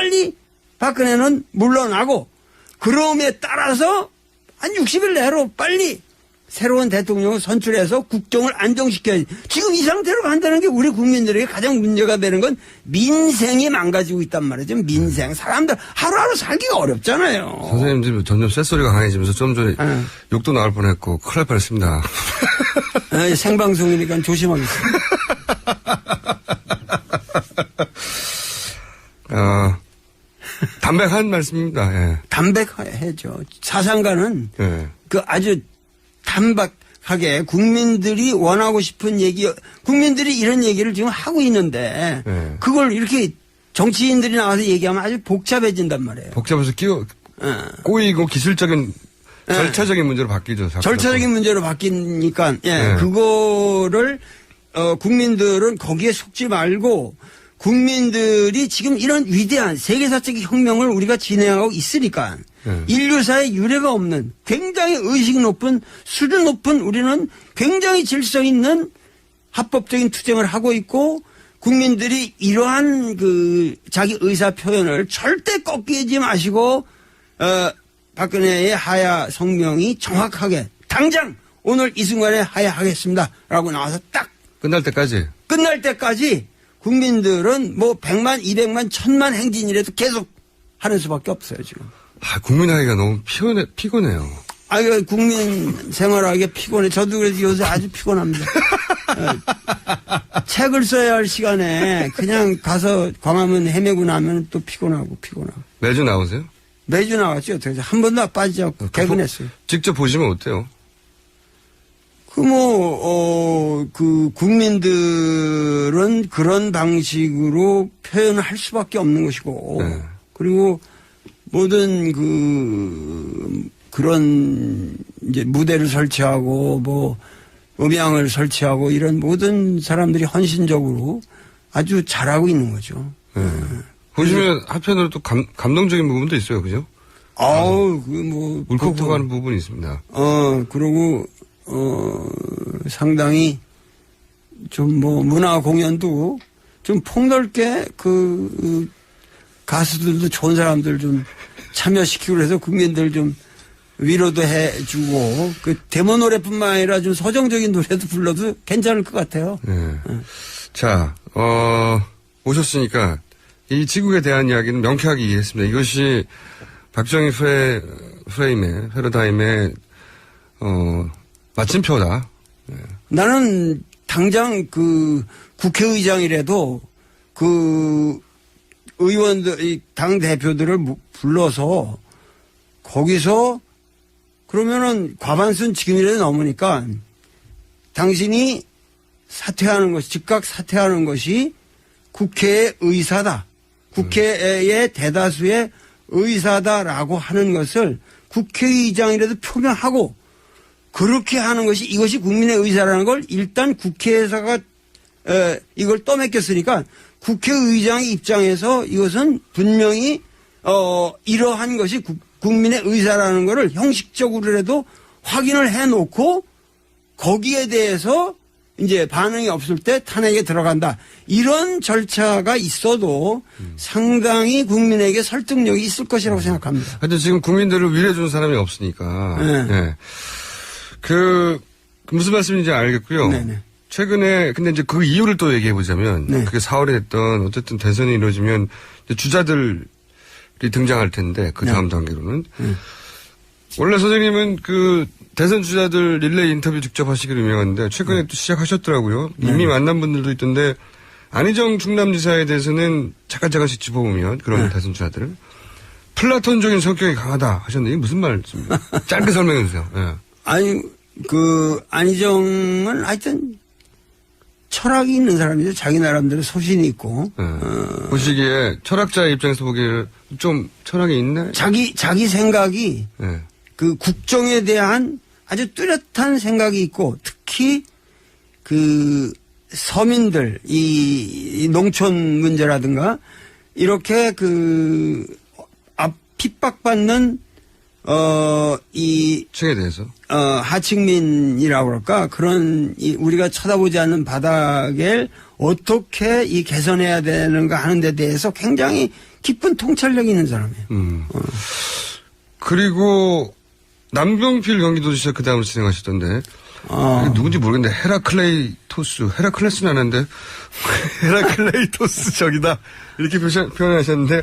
빨리 박근혜는 물러나고 그럼에 따라서 한 60일 내로 빨리 새로운 대통령을 선출해서 국정을 안정시켜야지. 지금 이 상태로 간다는 게 우리 국민들에게 가장 문제가 되는 건 민생이 망가지고 있단 말이죠. 민생. 사람들 하루하루 살기가 어렵잖아요. 선생님 지금 점점 쇳소리가 강해지면서 좀 전에 욕도 나올 뻔했고 큰일 날 뻔했습니다. 생방송이니까 조심하겠습니다. 담백한 말씀입니다. 예. 담백해죠. 사상가는 예. 그 아주 단박하게 국민들이 원하고 싶은 얘기, 국민들이 이런 얘기를 지금 하고 있는데 네. 그걸 이렇게 정치인들이 나와서 얘기하면 아주 복잡해진단 말이에요. 복잡해서 꼬이고 기술적인 절차적인 문제로 바뀌죠. 절차적인 문제로 바뀌니까 그거를 국민들은 거기에 속지 말고 국민들이 지금 이런 위대한 세계사적 혁명을 우리가 진행하고 있으니까 인류사에 유례가 없는 굉장히 의식 높은 수준 높은 우리는 굉장히 질서 있는 합법적인 투쟁을 하고 있고 국민들이 이러한 그 자기 의사 표현을 절대 꺾이지 마시고 박근혜의 하야 성명이 정확하게 당장 오늘 이 순간에 하야하겠습니다라고 나와서 딱 끝날 때까지 국민들은 뭐 100만, 200만, 1000만 행진이라도 계속 하는 수밖에 없어요, 지금. 국민하기가 너무 피곤해요. 국민 생활하기가 피곤해. 저도 그래서 요새 아주 피곤합니다. 책을 써야 할 시간에 그냥 가서 광화문 헤매고 나면 또 피곤하고. 매주 나오세요? 매주 나왔죠. 한 번도 빠지지 않고 개근했어요. 직접 보시면 어때요? 국민들은 그런 방식으로 표현을 할 수밖에 없는 것이고, 그리고 모든 그런 이제 무대를 설치하고, 음향을 설치하고, 이런 모든 사람들이 헌신적으로 아주 잘하고 있는 거죠. 보시면 한편으로 또 감동적인 부분도 있어요, 그죠? 울컥하는 부분이 있습니다. 그리고, 상당히 좀 문화 공연도 좀 폭넓게 가수들도 좋은 사람들 좀 참여시키고 그래서 국민들 좀 위로도 해주고 데모 노래뿐만 아니라 좀 서정적인 노래도 불러도 괜찮을 것 같아요. 네. 자, 오셨으니까 이 지국에 대한 이야기는 명쾌하게 이해했습니다. 이것이 박정희 패러다임의 마침표다. 네. 나는 당장 국회의장이라도 의원들, 당 대표들을 불러서 거기서 그러면은 과반수는 지금이라도 넘으니까 당신이 즉각 사퇴하는 것이 국회의 의사다. 국회의 대다수의 의사다라고 하는 것을 국회의장이라도 표명하고 그렇게 하는 것이 이것이 국민의 의사라는 걸 일단 국회에서가 이걸 떠맡겼으니까 국회의장의 입장에서 이것은 분명히 이러한 것이 국민의 의사라는 것을 형식적으로라도 확인을 해놓고 거기에 대해서 이제 반응이 없을 때 탄핵에 들어간다. 이런 절차가 있어도 상당히 국민에게 설득력이 있을 것이라고 생각합니다. 하여튼 지금 국민들을 위로해주는 사람이 없으니까. 네. 무슨 말씀인지 알겠고요. 네네. 최근에, 근데 이제 그 이유를 또 얘기해보자면, 그게 4월에 했던, 어쨌든 대선이 이루어지면, 주자들이 등장할 텐데, 그 다음 단계로는. 원래 선생님은 대선 주자들 릴레이 인터뷰 직접 하시기로 유명한데, 최근에 또 시작하셨더라고요. 이미 만난 분들도 있던데, 안희정 충남지사에 대해서는 잠깐씩 짚어보면, 그런 대선 주자들을. 플라톤적인 성격이 강하다 하셨는데, 이게 무슨 말씀입니까? 짧게 설명해주세요. 예. 아니, 안희정은 하여튼 철학이 있는 사람이죠. 자기 나름대로 소신이 있고. 보시기에 철학자의 입장에서 보기에 좀 철학이 있네? 자기 생각이 국정에 대한 아주 뚜렷한 생각이 있고 특히 서민들, 이 농촌 문제라든가 이렇게 핍박받는 층에 대해서 하층민이라고 그럴까 그런 우리가 쳐다보지 않는 바닥을 어떻게 개선해야 되는가 하는 데 대해서 굉장히 깊은 통찰력이 있는 사람이에요. 그리고 남경필 경기도지사 그 다음으로 진행하시던데 누군지 모르겠는데 헤라클레스는 아는데 헤라클레이토스 적이다 이렇게 표현하셨는데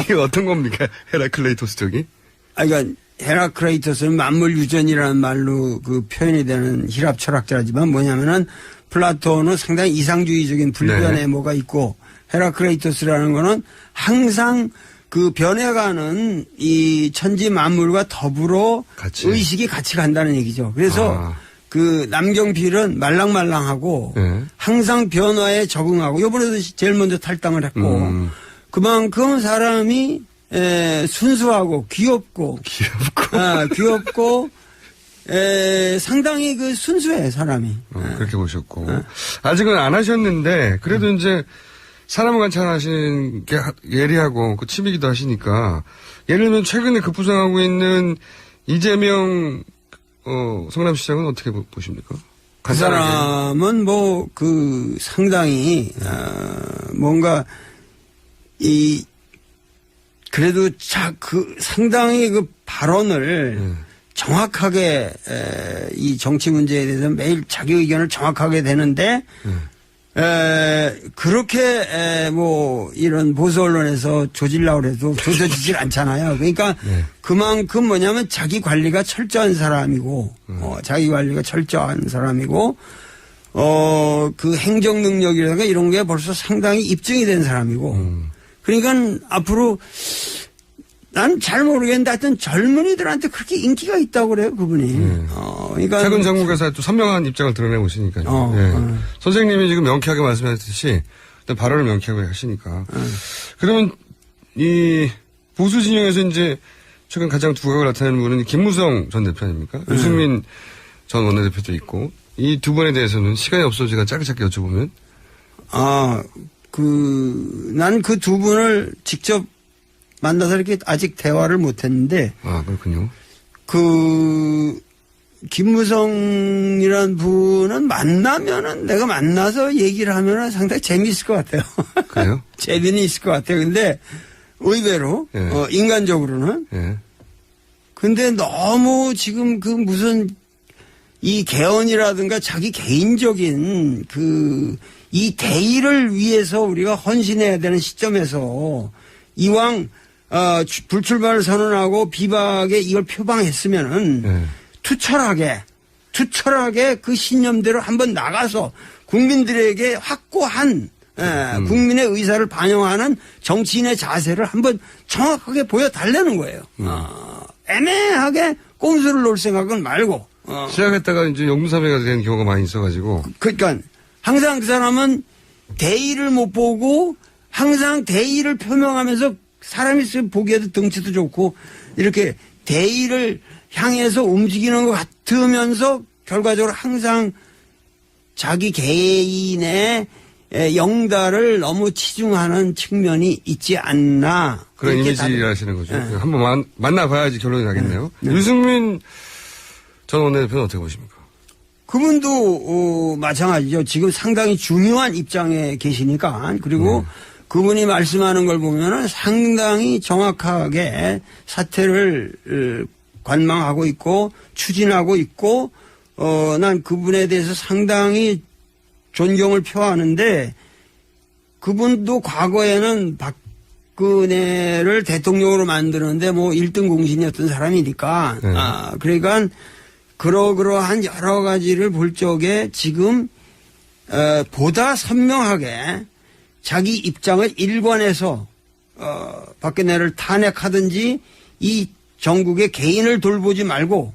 이게 어떤 겁니까? 헤라클레이토스 적이? 그러니까 헤라클레이토스는 만물유전이라는 말로 그 표현이 되는 히랍 철학자지만 뭐냐면은 플라톤은 상당히 이상주의적인 불변의 네. 뭐가 있고 헤라클레이토스라는 거는 항상 그 변해가는 이 천지 만물과 더불어 같이. 의식이 같이 간다는 얘기죠. 그래서 그 남경필은 말랑말랑하고 네. 항상 변화에 적응하고 요번에도 제일 먼저 탈당을 했고 그만큼 사람이 순수하고 귀엽고 상당히 그 순수해 사람이. 그렇게 보셨고 아직은 안 하셨는데 그래도 이제 사람을 관찰하시는 게 예리하고 그 취미기도 하시니까 예를 들면 최근에 급부상하고 있는 이재명 성남시장은 어떻게 보십니까? 그 사람은 뭐 그 상당히 뭔가 그래도 그 상당히 그 발언을 정확하게 이 정치 문제에 대해서 매일 자기 의견을 정확하게 되는데 그렇게 뭐 이런 보수 언론에서 조질라고 해도 조져지질 않잖아요. 그러니까 그만큼 뭐냐면 자기 관리가 철저한 사람이고 자기 관리가 철저한 사람이고 그 행정 능력이라든가 이런 게 벌써 상당히 입증이 된 사람이고 그러니까 앞으로 난 잘 모르겠는데 하여튼 젊은이들한테 그렇게 인기가 있다고 그래요, 그분이. 그러니까 최근 정국에서 또 선명한 입장을 드러내고 있으니까요. 선생님이 지금 명쾌하게 말씀하셨듯이 일단 발언을 명쾌하게 하시니까. 그러면 이 보수 진영에서 이제 최근 가장 두각을 나타내는 분은 김무성 전 대표 아닙니까? 유승민 전 원내대표도 있고 이 두 분에 대해서는 시간이 없어서 제가 짧게 여쭤보면. 난 그 두 분을 직접 만나서 이렇게 아직 대화를 못 했는데. 그렇군요. 김무성이란 분은 만나면은 내가 만나서 얘기를 하면은 상당히 재미있을 것 같아요. 그래요? 재미는 있을 것 같아요. 근데 의외로, 인간적으로는. 근데 너무 지금 그 무슨 이 개헌이라든가 자기 개인적인 이 대의를 위해서 우리가 헌신해야 되는 시점에서 이왕 불출마를 선언하고 비박에 이걸 표방했으면은 투철하게 그 신념대로 한번 나가서 국민들에게 확고한 국민의 의사를 반영하는 정치인의 자세를 한번 정확하게 보여달라는 거예요. 애매하게 꼼수를 놓을 생각은 말고. 시작했다가 이제 영무사매가 되는 경우가 많이 있어가지고. 그러니까 항상 그 사람은 대의를 못 보고 항상 대의를 표명하면서 사람이 보기에도 덩치도 좋고 이렇게 대의를 향해서 움직이는 것 같으면서 결과적으로 항상 자기 개인의 영달을 너무 치중하는 측면이 있지 않나. 그런 이미지를 하시는 거죠. 한번 만나봐야지 결론이 나겠네요. 유승민 전 원내대표는 어떻게 보십니까? 그분도 마찬가지죠. 지금 상당히 중요한 입장에 계시니까. 그리고 그분이 말씀하는 걸 보면은 상당히 정확하게 사태를 관망하고 있고 추진하고 있고 난 그분에 대해서 상당히 존경을 표하는데 그분도 과거에는 박근혜를 대통령으로 만드는데 뭐 1등 공신이었던 사람이니까 그러니까 그러한 여러 가지를 볼 적에 지금 보다 선명하게 자기 입장을 일관해서 박근혜를 탄핵하든지 이 정국의 개인을 돌보지 말고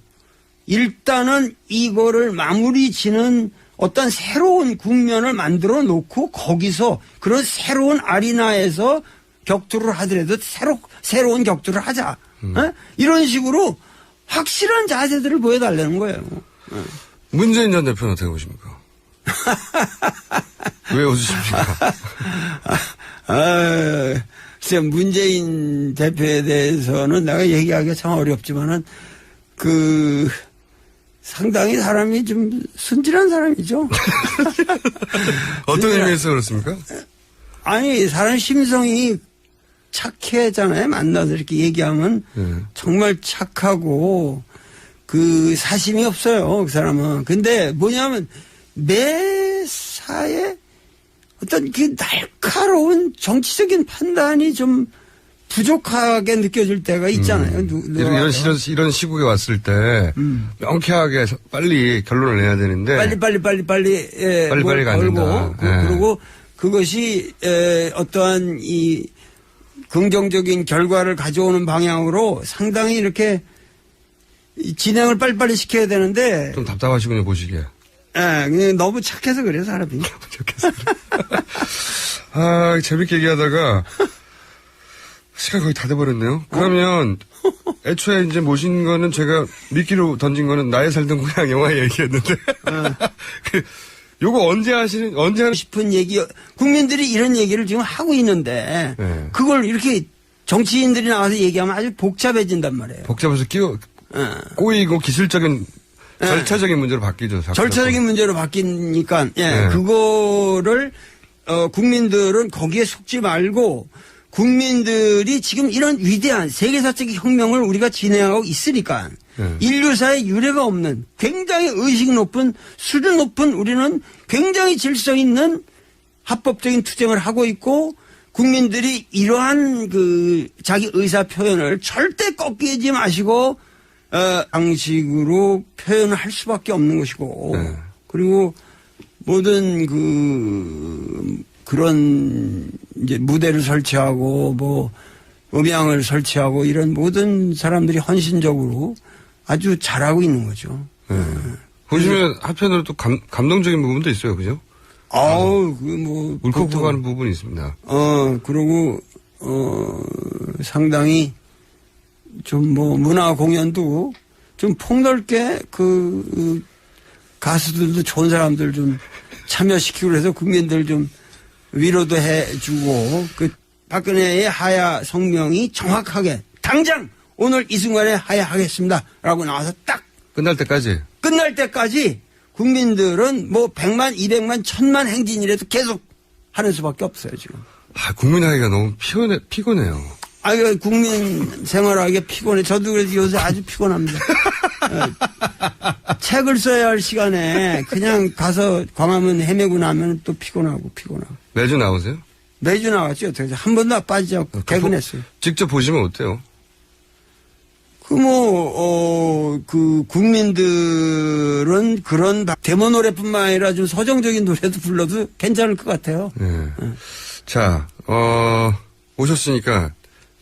일단은 이거를 마무리 지는 어떤 새로운 국면을 만들어 놓고 거기서 그런 새로운 아리나에서 격투를 하더라도 새로운 격투를 하자. 이런 식으로 확실한 자세들을 보여달라는 거예요. 문재인 전 대표는 어떻게 보십니까? 왜 웃으십니까? 글쎄, 문재인 대표에 대해서는 내가 얘기하기가 참 어렵지만은, 상당히 사람이 좀 순진한 사람이죠. 어떤 의미에서 그렇습니까? 아니, 사람 심성이 착해잖아요. 만나서 이렇게 얘기하면 정말 착하고 그 사심이 없어요. 그 사람은. 근데 뭐냐면 매사에 어떤 그 날카로운 정치적인 판단이 좀 부족하게 느껴질 때가 있잖아요. 이런 시국에 왔을 때 명쾌하게 빨리 결론을 내야 되는데 빨리 빨리 가는다. 그리고 그것이 어떠한 이 긍정적인 결과를 가져오는 방향으로 상당히 이렇게 진행을 빨리빨리 시켜야 되는데 좀 답답하시군요 보시기에. 그냥 너무 착해서 그래요 사람이. 착해서. 아 재밌게 얘기하다가 시간 거의 다 돼버렸네요. 그러면 애초에 이제 모신 거는 제가 미끼로 던진 거는 나의 살던 고향 영화 얘기였는데 요거 언제 하는 싶은 얘기 국민들이 이런 얘기를 지금 하고 있는데 그걸 이렇게 정치인들이 나와서 얘기하면 아주 복잡해진단 말이에요. 복잡해서 꼬이고 기술적인 절차적인 문제로 바뀌죠. 절차적인 문제로 바뀌니까 그거를 국민들은 거기에 속지 말고 국민들이 지금 이런 위대한 세계사적 혁명을 우리가 진행하고 있으니까 인류사에 유례가 없는 굉장히 의식 높은 수준 높은 우리는 굉장히 질서 있는 합법적인 투쟁을 하고 있고 국민들이 이러한 그 자기 의사 표현을 절대 꺾이지 마시고 방식으로 표현을 할 수밖에 없는 것이고 그리고 모든 그런 이제 무대를 설치하고 뭐 음향을 설치하고 이런 모든 사람들이 헌신적으로 아주 잘하고 있는 거죠. 보시면 한편으로 또 감동적인 부분도 있어요, 그죠? 울컥하는 부분이 있습니다. 그리고 상당히 좀 뭐 문화 공연도 좀 폭넓게 그 가수들도 좋은 사람들 좀 참여시키고 그래서 국민들 좀 위로도 해주고 그 박근혜의 하야 성명이 정확하게 당장 오늘 이 순간에 하야하겠습니다라고 나와서 딱 끝날 때까지 국민들은 뭐 100만, 200만, 1000만 행진이라도 계속 하는 수밖에 없어요 지금. 국민하기가 너무 피곤해요. 국민 생활하기가 피곤해. 저도 그래서 요새 아주 피곤합니다. 책을 써야 할 시간에 그냥 가서 광화문 헤매고 나면 또 피곤하고. 매주 나오세요? 매주 나왔죠. 한 번도 빠지지 않고 퇴근했어요. 직접 보시면 어때요? 국민들은 그런 데모 노래뿐만 아니라 좀 서정적인 노래도 불러도 괜찮을 것 같아요. 자, 오셨으니까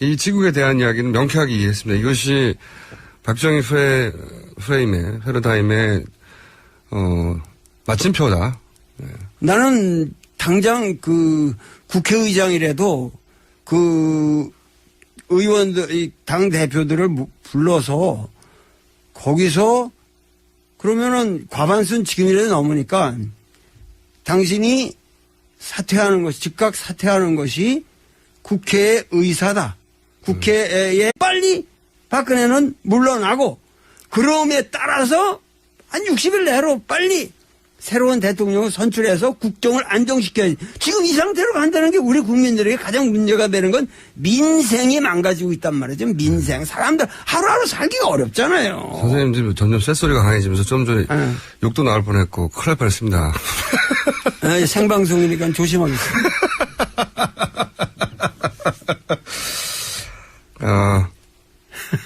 이 지국에 대한 이야기는 명쾌하게 이해했습니다. 이것이 박정희 패러다임의 마침표다. 나는 당장 그 국회의장이라도 그 의원들, 당 대표들을 불러서 거기서 그러면은 과반수는 지금이라도 넘으니까 당신이 즉각 사퇴하는 것이 국회의 의사다. 국회에 빨리 박근혜는 물러나고 그럼에 따라서 한 60일 내로 빨리 새로운 대통령을 선출해서 국정을 안정시켜야지. 지금 이 상태로 간다는 게 우리 국민들에게 가장 문제가 되는 건 민생이 망가지고 있단 말이죠. 민생. 사람들 하루하루 살기가 어렵잖아요. 선생님 지금 점점 쇳소리가 강해지면서 좀 전에 욕도 나올 뻔했고 큰일 날 뻔했습니다. 생방송이니까 조심하겠습니다.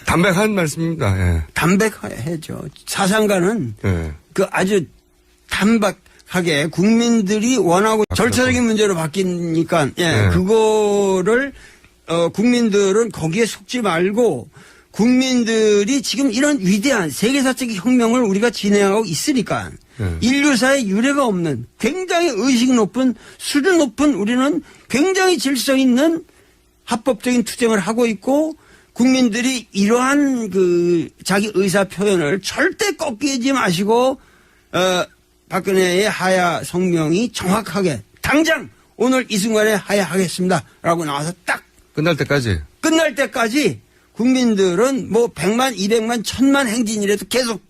담백한 말씀입니다. 예. 담백하죠. 사상가는 그 아주 단박하게 국민들이 원하고 절차적인 문제로 바뀌니까 그거를 국민들은 거기에 속지 말고 국민들이 지금 이런 위대한 세계사적 혁명을 우리가 진행하고 있으니까 인류사에 유례가 없는 굉장히 의식 높은 수준 높은 우리는 굉장히 질서 있는 합법적인 투쟁을 하고 있고 국민들이 이러한 그 자기 의사 표현을 절대 꺾이지 마시고 박근혜의 하야 성명이 정확하게 당장 오늘 이 순간에 하야하겠습니다라고 나와서 딱 끝날 때까지 국민들은 뭐 100만, 200만, 1000만 행진이라도 계속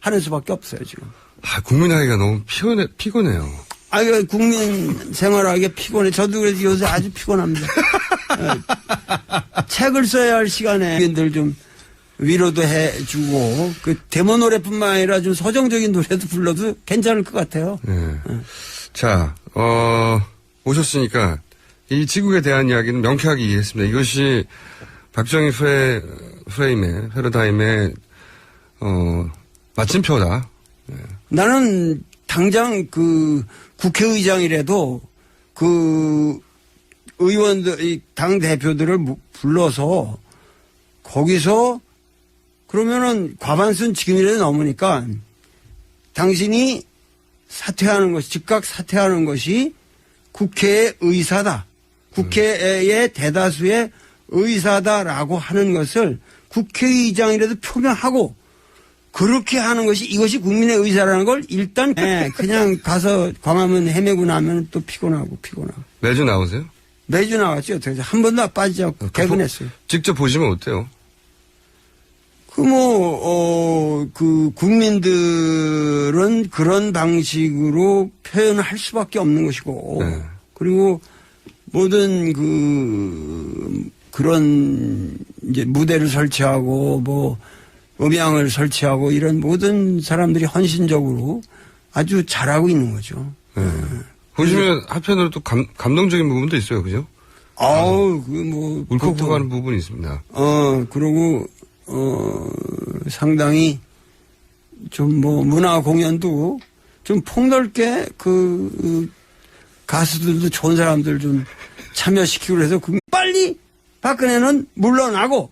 하는 수밖에 없어요 지금. 국민하기가 너무 피곤해요. 아유, 국민 생활하기 피곤해. 저도 그래서 요새 아주 피곤합니다. 책을 써야 할 시간에 국민들 좀 위로도 해주고, 그 데모 노래뿐만 아니라 좀 서정적인 노래도 불러도 괜찮을 것 같아요. 네. 자, 오셨으니까 이 지국에 대한 이야기는 명쾌하게 이해했습니다. 이것이 박정희 프레임의, 패러다임의, 마침표다. 네. 나는 당장 그 국회의장이라도 그 의원들, 당 대표들을 불러서 거기서 그러면은 과반수는 지금이라도 넘으니까 당신이 사퇴하는 것이, 즉각 사퇴하는 것이 국회의 의사다. 국회의 대다수의 의사다라고 하는 것을 국회의장이라도 표명하고 그렇게 하는 것이 이것이 국민의 의사라는 걸 일단 그냥 가서 광화문 헤매고 나면 또 피곤하고. 매주 나오세요? 매주 나왔죠. 어떻게 한 번도 빠지지 않고 개근했어요. 직접 보시면 어때요? 그 국민들은 그런 방식으로 표현을 할 수밖에 없는 것이고, 네. 그리고 모든 그런 이제 무대를 설치하고 뭐 음향을 설치하고 이런 모든 사람들이 헌신적으로 아주 잘하고 있는 거죠. 네. 보시면 한편으로 또 감동적인 부분도 있어요, 그죠? 울컥하는 부분이 있습니다. 그리고 상당히 좀 문화 공연도 좀 폭넓게 가수들도 좋은 사람들 좀 참여시키고 그래서 빨리 박근혜는 물러나고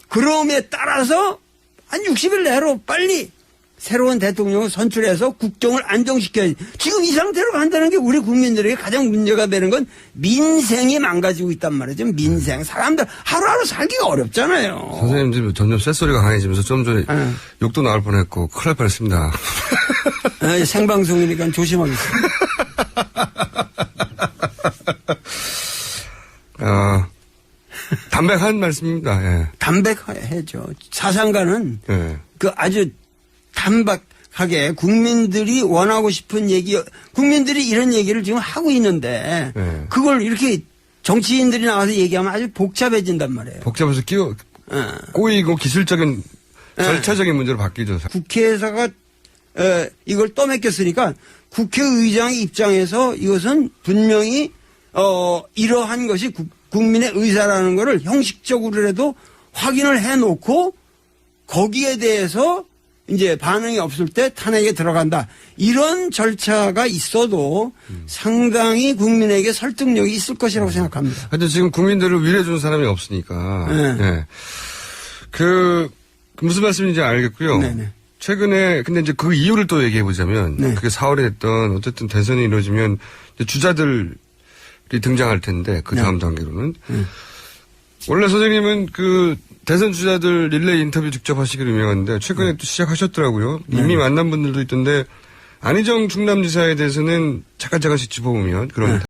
그럼에 따라서 한 60일 내로 빨리 새로운 대통령을 선출해서 국정을 안정시켜야지. 지금 이 상태로 간다는 게 우리 국민들에게 가장 문제가 되는 건 민생이 망가지고 있단 말이죠. 민생. 사람들 하루하루 살기가 어렵잖아요. 선생님 지금 점점 쇳소리가 강해지면서 좀 전에 욕도 나올 뻔했고 큰일 날 뻔했습니다. 생방송이니까 조심하겠습니다. 담백한 말씀입니다. 예. 담백하죠. 사상가는 예. 아주 단박하게 국민들이 원하고 싶은 얘기, 국민들이 이런 얘기를 지금 하고 있는데 그걸 이렇게 정치인들이 나와서 얘기하면 아주 복잡해진단 말이에요. 복잡해서 꼬이고 기술적인 절차적인 문제로 바뀌죠. 국회에서가 이걸 떠맡겼으니까 국회의장의 입장에서 이것은 분명히 이러한 것이 국민의 의사라는 것을 형식적으로라도 확인을 해놓고 거기에 대해서 이제 반응이 없을 때 탄핵에 들어간다. 이런 절차가 있어도 상당히 국민에게 설득력이 있을 것이라고 생각합니다. 하여튼 지금 국민들을 위로해주는 사람이 없으니까. 네. 무슨 말씀인지 알겠고요. 네네. 최근에 근데 이제 그 이유를 또 얘기해 보자면 그게 4월에 했던 어쨌든 대선이 이루어지면 이제 주자들이 등장할 텐데 그 다음 단계로는 원래 선생님은 대선 주자들 릴레이 인터뷰 직접 하시기로 유명한데 최근에 또 시작하셨더라고요. 이미 만난 분들도 있던데 안희정 충남지사에 대해서는 잠깐씩 짚어보면 그런